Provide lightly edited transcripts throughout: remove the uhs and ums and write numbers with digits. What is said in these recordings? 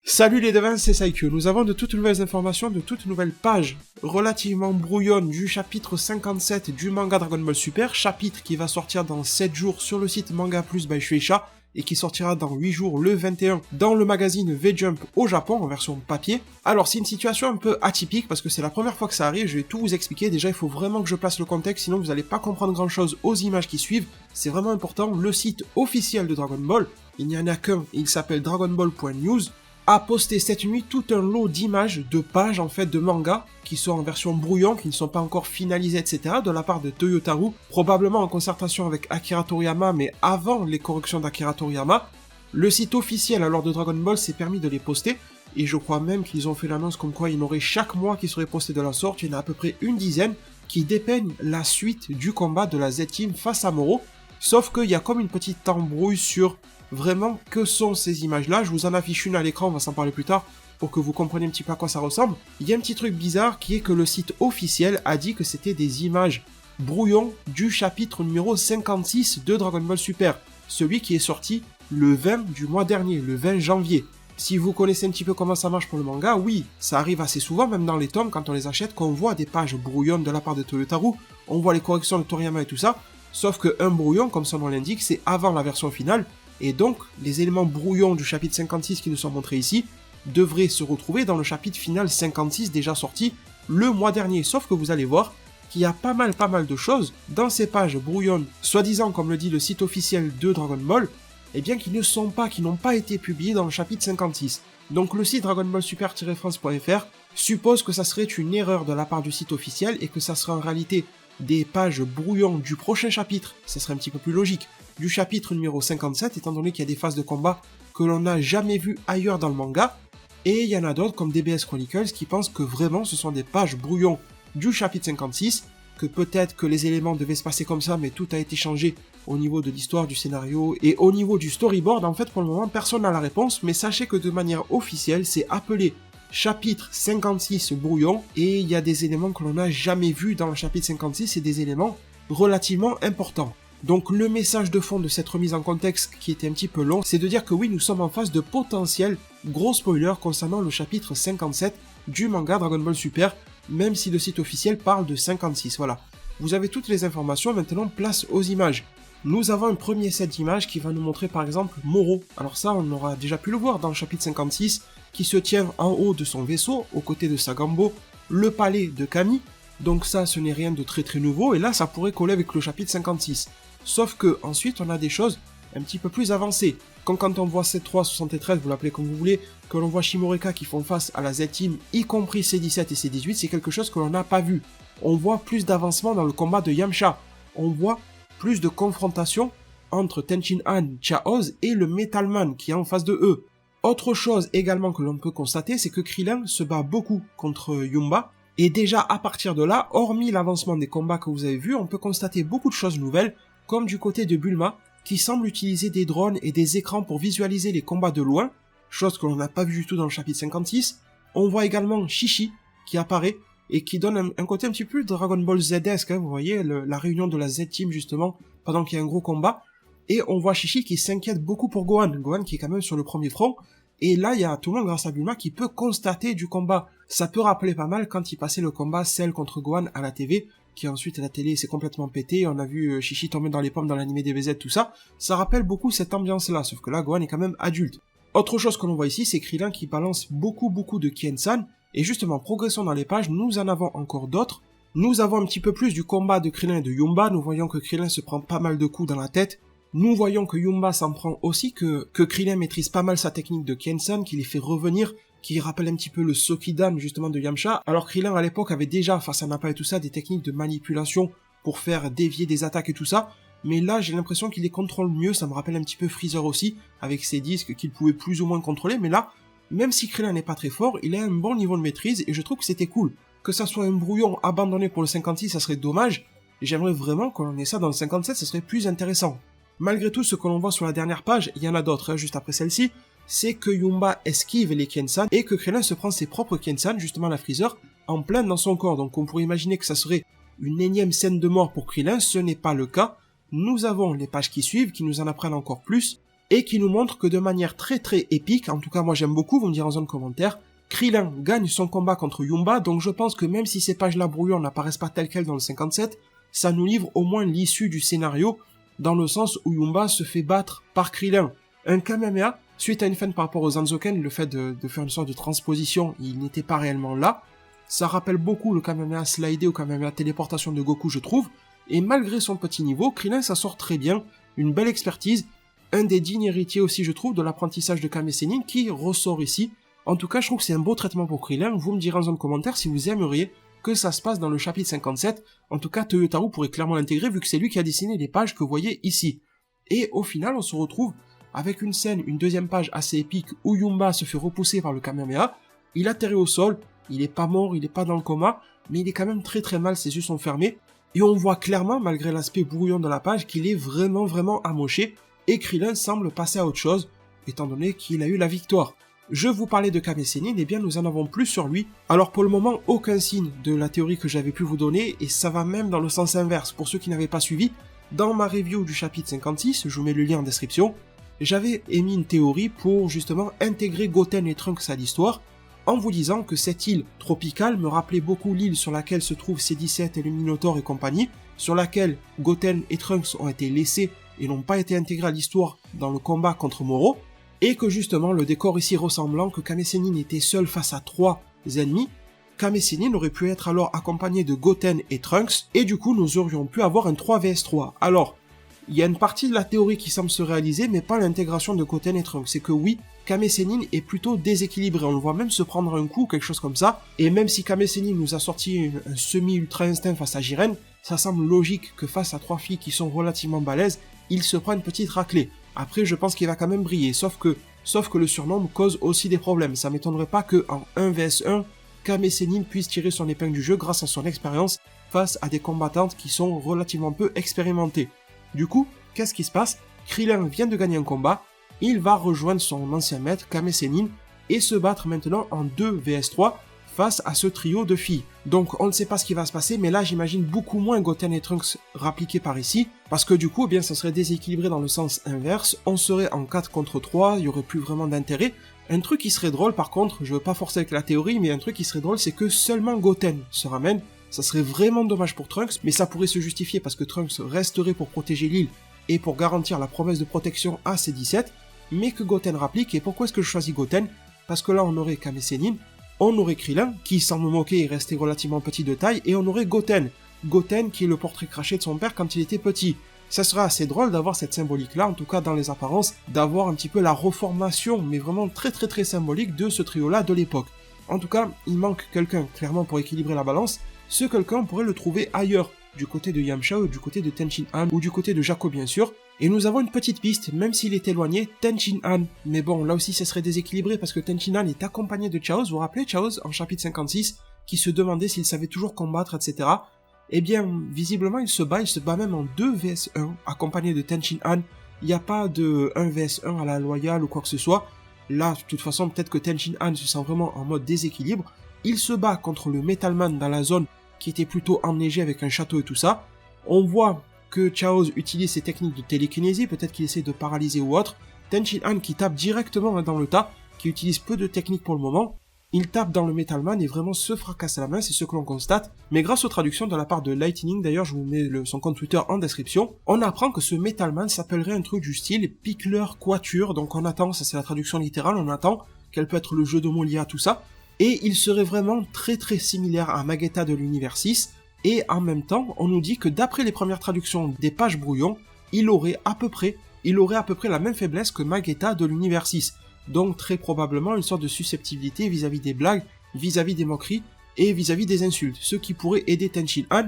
Salut les devins, c'est Saikyo. Nous avons de toutes nouvelles informations, de toutes nouvelles pages relativement brouillonnes du chapitre 57 du manga Dragon Ball Super, chapitre qui va sortir dans 7 jours sur le site Manga Plus by Shueisha et qui sortira dans 8 jours le 21 dans le magazine V-Jump au Japon en version papier. Alors c'est une situation un peu atypique parce que c'est la première fois que ça arrive, je vais tout vous expliquer. Déjà il faut vraiment que je place le contexte, sinon vous n'allez pas comprendre grand chose aux images qui suivent. C'est vraiment important, le site officiel de Dragon Ball, il n'y en a qu'un, il s'appelle dragonball.news, a posté cette nuit tout un lot d'images, de pages en fait de manga qui sont en version brouillon, qui ne sont pas encore finalisées, etc. de la part de Toyotaru, probablement en concertation avec Akira Toriyama, mais avant les corrections d'Akira Toriyama. Le site officiel alors de Dragon Ball s'est permis de les poster, et je crois même qu'ils ont fait l'annonce comme quoi il y en aurait chaque mois qui serait posté de la sorte. Il y en a à peu près une dizaine qui dépeignent la suite du combat de la Z-Team face à Moro, sauf qu'il y a comme une petite embrouille sur vraiment que sont ces images-là. Je vous en affiche une à l'écran, on va s'en parler plus tard, pour que vous compreniez un petit peu à quoi ça ressemble. Il y a un petit truc bizarre qui est que le site officiel a dit que c'était des images brouillons du chapitre numéro 56 de Dragon Ball Super, celui qui est sorti le 20 du mois dernier, le 20 janvier. Si vous connaissez un petit peu comment ça marche pour le manga, oui, ça arrive assez souvent, même dans les tomes, quand on les achète, qu'on voit des pages brouillonnes de la part de Toyotaru, on voit les corrections de Toriyama et tout ça, sauf qu'un brouillon, comme son nom l'indique, c'est avant la version finale, et donc les éléments brouillons du chapitre 56 qui nous sont montrés ici devraient se retrouver dans le chapitre final 56 déjà sorti le mois dernier, sauf que vous allez voir qu'il y a pas mal de choses dans ces pages brouillonnes, soi-disant comme le dit le site officiel de Dragon Ball, et bien qui n'ont pas été publiées dans le chapitre 56. Donc le site Dragon Ball Super-France.fr suppose que ça serait une erreur de la part du site officiel et que ça serait en réalité des pages brouillons du prochain chapitre, ça serait un petit peu plus logique, du chapitre numéro 57, étant donné qu'il y a des phases de combat que l'on n'a jamais vues ailleurs dans le manga, et il y en a d'autres comme DBS Chronicles qui pensent que vraiment ce sont des pages brouillons du chapitre 56, que peut-être que les éléments devaient se passer comme ça, mais tout a été changé au niveau de l'histoire, du scénario, et au niveau du storyboard. En fait, pour le moment, personne n'a la réponse, mais sachez que de manière officielle, c'est appelé chapitre 56 brouillon, et il y a des éléments que l'on n'a jamais vus dans le chapitre 56, et des éléments relativement importants. Donc le message de fond de cette remise en contexte, qui était un petit peu long, c'est de dire que oui, nous sommes en face de potentiels gros spoilers concernant le chapitre 57 du manga Dragon Ball Super, même si le site officiel parle de 56, voilà. Vous avez toutes les informations, maintenant place aux images. Nous avons un premier set d'images qui va nous montrer par exemple Moro. Alors ça, on aura déjà pu le voir dans le chapitre 56, qui se tient en haut de son vaisseau, aux côtés de Sagambo, le palais de Kami. Donc ça, ce n'est rien de très nouveau, et là, ça pourrait coller avec le chapitre 56. Sauf que ensuite, on a des choses un petit peu plus avancées. Comme quand on voit C3, 73, vous l'appelez comme vous voulez, que l'on voit Shimoreka qui font face à la Z-Team, y compris C17 et C18, c'est quelque chose que l'on n'a pas vu. On voit plus d'avancement dans le combat de Yamcha. On voit plus de confrontation entre Tenchin Han, Chaoz et le Metal Man qui est en face de eux. Autre chose également que l'on peut constater, c'est que Krillin se bat beaucoup contre Yumba, et déjà à partir de là, hormis l'avancement des combats que vous avez vus, on peut constater beaucoup de choses nouvelles, comme du côté de Bulma, qui semble utiliser des drones et des écrans pour visualiser les combats de loin, chose que l'on n'a pas vu du tout dans le chapitre 56. On voit également Shishi qui apparaît et qui donne un côté un petit peu Dragon Ball Z-esque, hein, vous voyez, la réunion de la Z-Team justement, pendant qu'il y a un gros combat, et on voit Shishi qui s'inquiète beaucoup pour Gohan, Gohan qui est quand même sur le premier front, et là il y a tout le monde grâce à Bulma qui peut constater du combat. Ça peut rappeler pas mal quand il passait le combat Cell contre Gohan à la TV, qui ensuite à la télé s'est complètement pété, on a vu Shishi tomber dans les pommes dans l'animé DBZ, tout ça, ça rappelle beaucoup cette ambiance-là, sauf que là, Gohan est quand même adulte. Autre chose que l'on voit ici, c'est Krillin qui balance beaucoup de Kien-san, et justement, progressons dans les pages, nous en avons encore d'autres. Nous avons un petit peu plus du combat de Krillin et de Yumba, nous voyons que Krillin se prend pas mal de coups dans la tête, nous voyons que Yumba s'en prend aussi, que Krillin maîtrise pas mal sa technique de Kien-san, qui les fait revenir, qui rappelle un petit peu le Sokidan justement de Yamcha, alors Krillin à l'époque avait déjà, face à Nappa et tout ça, des techniques de manipulation pour faire dévier des attaques et tout ça, mais là j'ai l'impression qu'il les contrôle mieux, ça me rappelle un petit peu Freezer aussi, avec ses disques qu'il pouvait plus ou moins contrôler, mais là, même si Krillin n'est pas très fort, il a un bon niveau de maîtrise, et je trouve que c'était cool. Que ça soit un brouillon abandonné pour le 56, ça serait dommage, et j'aimerais vraiment qu'on ait ça dans le 57, ça serait plus intéressant. Malgré tout, ce que l'on voit sur la dernière page, il y en a d'autres, hein, juste après celle-ci, c'est que Yumba esquive les Kien-san et que Krillin se prend ses propres Kien-san, justement la Freezer, en plein dans son corps. Donc on pourrait imaginer que ça serait une énième scène de mort pour Krillin, ce n'est pas le cas. Nous avons les pages qui suivent, qui nous en apprennent encore plus, et qui nous montre que de manière très très épique, en tout cas moi j'aime beaucoup, vous me direz en zone commentaire, Krillin gagne son combat contre Yumba, donc je pense que même si ces pages-là brouillons n'apparaissent pas telles quelles dans le 57, ça nous livre au moins l'issue du scénario, dans le sens où Yumba se fait battre par Krillin. Un Kamehameha, suite à une fin par rapport aux Zanzoken, le fait de faire une sorte de transposition, il n'était pas réellement là. Ça rappelle beaucoup le Kamehameha slidé ou Kamehameha téléportation de Goku, je trouve, et malgré son petit niveau, Krillin ça sort très bien, une belle expertise, un des dignes héritiers aussi je trouve de l'apprentissage de Kame Sennin qui ressort ici. En tout cas, je trouve que c'est un beau traitement pour Krillin. Vous me direz en zone commentaire si vous aimeriez que ça se passe dans le chapitre 57. En tout cas, Toyotarou pourrait clairement l'intégrer vu que c'est lui qui a dessiné les pages que vous voyez ici. Et au final, on se retrouve avec une scène, une deuxième page assez épique où Yumba se fait repousser par le Kamehameha. Il atterrit au sol, il est pas mort, il est pas dans le coma, mais il est quand même très très mal, ses yeux sont fermés. Et on voit clairement, malgré l'aspect brouillon de la page, qu'il est vraiment amoché. Et Krillin semble passer à autre chose, étant donné qu'il a eu la victoire. Je vous parlais de Kame Sennin, et bien nous en avons plus sur lui. Alors pour le moment, aucun signe de la théorie que j'avais pu vous donner, et ça va même dans le sens inverse. Pour ceux qui n'avaient pas suivi, dans ma review du chapitre 56, je vous mets le lien en description, j'avais émis une théorie pour justement intégrer Goten et Trunks à l'histoire, en vous disant que cette île tropicale me rappelait beaucoup l'île sur laquelle se trouvent C-17 et le Minotaur et compagnie, sur laquelle Goten et Trunks ont été laissés et n'ont pas été intégrés à l'histoire dans le combat contre Moro, et que justement le décor ici ressemblant que Kame Sennin était seul face à 3 ennemis, Kame Sennin aurait pu être alors accompagné de Goten et Trunks, et du coup nous aurions pu avoir un 3 vs 3. Alors, il y a une partie de la théorie qui semble se réaliser, mais pas l'intégration de Goten et Trunks. C'est que oui, Kame Sennin est plutôt déséquilibré, on le voit même se prendre un coup, quelque chose comme ça, et même si Kame Sennin nous a sorti un semi-ultra instinct face à Jiren, ça semble logique que face à 3 filles qui sont relativement balèzes, il se prend une petite raclée. Après, je pense qu'il va quand même briller, sauf que le surnombre cause aussi des problèmes. Ça m'étonnerait pas que en 1 vs 1, Kame Sennin puisse tirer son épingle du jeu grâce à son expérience face à des combattantes qui sont relativement peu expérimentées. Du coup, qu'est-ce qui se passe? Krillin vient de gagner un combat, il va rejoindre son ancien maître Kame Sennin et se battre maintenant en 2 vs 3 face à ce trio de filles. Donc on ne sait pas ce qui va se passer, mais là j'imagine beaucoup moins Goten et Trunks rappliqués par ici, parce que du coup, eh bien, ça serait déséquilibré dans le sens inverse, on serait en 4 contre 3, il y aurait plus vraiment d'intérêt. Un truc qui serait drôle par contre, je veux pas forcer avec la théorie, mais un truc qui serait drôle, c'est que seulement Goten se ramène. Ça serait vraiment dommage pour Trunks, mais ça pourrait se justifier parce que Trunks resterait pour protéger l'île et pour garantir la promesse de protection à C-17, mais que Goten rapplique. Et pourquoi est-ce que je choisis Goten? Parce que là on aurait Kame Sennin, on aurait Krillin, qui sans me moquer est resté relativement petit de taille, et on aurait Goten. Goten qui est le portrait craché de son père quand il était petit. Ça serait assez drôle d'avoir cette symbolique-là, en tout cas dans les apparences, d'avoir un petit peu la reformation, mais vraiment très symbolique de ce trio-là de l'époque. En tout cas, il manque quelqu'un, clairement, pour équilibrer la balance. Ce quelqu'un, on pourrait le trouver ailleurs, du côté de Yamcha, ou du côté de Tenshin Han, ou du côté de Jaco bien sûr. Et nous avons une petite piste, même s'il est éloigné, Tenshin Han. Mais bon, là aussi ça serait déséquilibré parce que Tenshin Han est accompagné de Chaos, vous vous rappelez Chaos en chapitre 56, qui se demandait s'il savait toujours combattre, etc. Eh bien, visiblement il se bat même en 2 vs 1, accompagné de Tenshin Han. Il n'y a pas de 1 vs 1 à la loyale ou quoi que ce soit. Là, de toute façon, peut-être que Tenshin Han se sent vraiment en mode déséquilibre. Il se bat contre le Metalman dans la zone qui était plutôt enneigée avec un château et tout ça. On voit que Chaos utilise ses techniques de télékinésie, peut-être qu'il essaie de paralyser ou autre. Tenshin Han qui tape directement dans le tas, qui utilise peu de techniques pour le moment. Il tape dans le Metalman et vraiment se fracasse la main, c'est ce que l'on constate. Mais grâce aux traductions de la part de Lightning, d'ailleurs je vous mets son compte Twitter en description, on apprend que ce Metalman s'appellerait un truc du style Pickler Quatuor, donc on attend, ça c'est la traduction littérale, on attend quel peut être le jeu de mots lié à tout ça. Et il serait vraiment très similaire à Magetta de l'univers 6, et en même temps, on nous dit que d'après les premières traductions des pages brouillons, il aurait à peu près la même faiblesse que Magetta de l'univers 6. Donc très probablement une sorte de susceptibilité vis-à-vis des blagues, vis-à-vis des moqueries et vis-à-vis des insultes, ce qui pourrait aider Tenshin Han,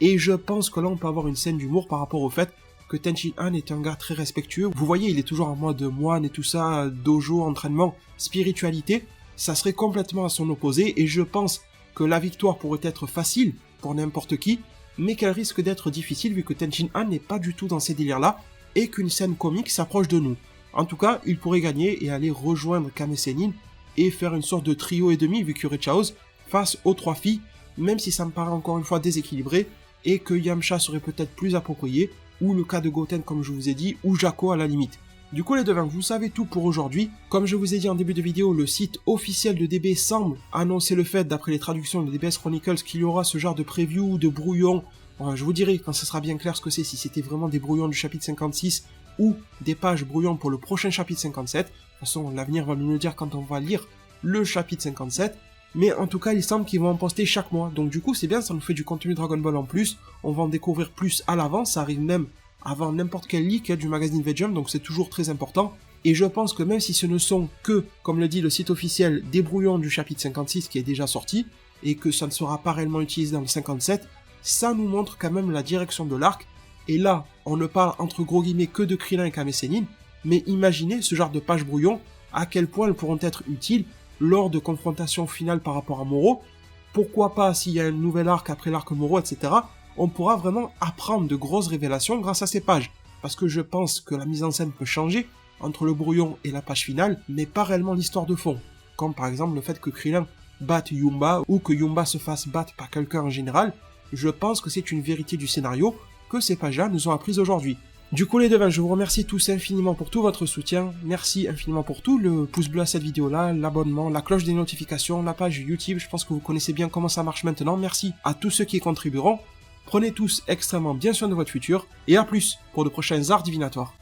et je pense que là on peut avoir une scène d'humour par rapport au fait que Tenshin Han est un gars très respectueux. Vous voyez, il est toujours en mode moine et tout ça, dojo, entraînement, spiritualité, ça serait complètement à son opposé, et je pense que la victoire pourrait être facile pour n'importe qui, mais qu'elle risque d'être difficile vu que Tenshin Han n'est pas du tout dans ces délires-là, et qu'une scène comique s'approche de nous. En tout cas, il pourrait gagner et aller rejoindre Kame Sennin et faire une sorte de trio et demi vu qu'il y aurait Chaos face aux 3 filles, même si ça me paraît encore une fois déséquilibré et que Yamcha serait peut-être plus approprié, ou le cas de Goten comme je vous ai dit, ou Jaco à la limite. Du coup les devins, vous savez tout pour aujourd'hui. Comme je vous ai dit en début de vidéo, le site officiel de DB semble annoncer le fait, d'après les traductions de DBS Chronicles, qu'il y aura ce genre de preview, de brouillon. Je vous dirai quand ce sera bien clair ce que c'est, si c'était vraiment des brouillons du chapitre 56 ou des pages brouillons pour le prochain chapitre 57. De toute façon, l'avenir va nous le dire quand on va lire le chapitre 57. Mais en tout cas, il semble qu'ils vont en poster chaque mois. Donc du coup, c'est bien, ça nous fait du contenu Dragon Ball en plus. On va en découvrir plus à l'avance, ça arrive même avant n'importe quel leak du magazine V-Jump, donc c'est toujours très important. Et je pense que même si ce ne sont que, comme le dit le site officiel, des brouillons du chapitre 56 qui est déjà sorti, et que ça ne sera pas réellement utilisé dans le 57, ça nous montre quand même la direction de l'arc. Et là, on ne parle entre gros guillemets que de Krillin et Kame Sennin, mais imaginez ce genre de pages brouillons, à quel point elles pourront être utiles lors de confrontations finales par rapport à Moro. Pourquoi pas, s'il y a un nouvel arc après l'arc Moro, etc., on pourra vraiment apprendre de grosses révélations grâce à ces pages. Parce que je pense que la mise en scène peut changer entre le brouillon et la page finale, mais pas réellement l'histoire de fond. Comme par exemple le fait que Krillin batte Yumba, ou que Yumba se fasse battre par quelqu'un en général. Je pense que c'est une vérité du scénario que ces pages-là nous ont apprises aujourd'hui. Du coup les devins, je vous remercie tous infiniment pour tout votre soutien, merci infiniment pour tout, le pouce bleu à cette vidéo-là, l'abonnement, la cloche des notifications, la page YouTube, je pense que vous connaissez bien comment ça marche maintenant, merci à tous ceux qui y contribueront. Prenez tous extrêmement bien soin de votre futur, et à plus pour de prochains arts divinatoires.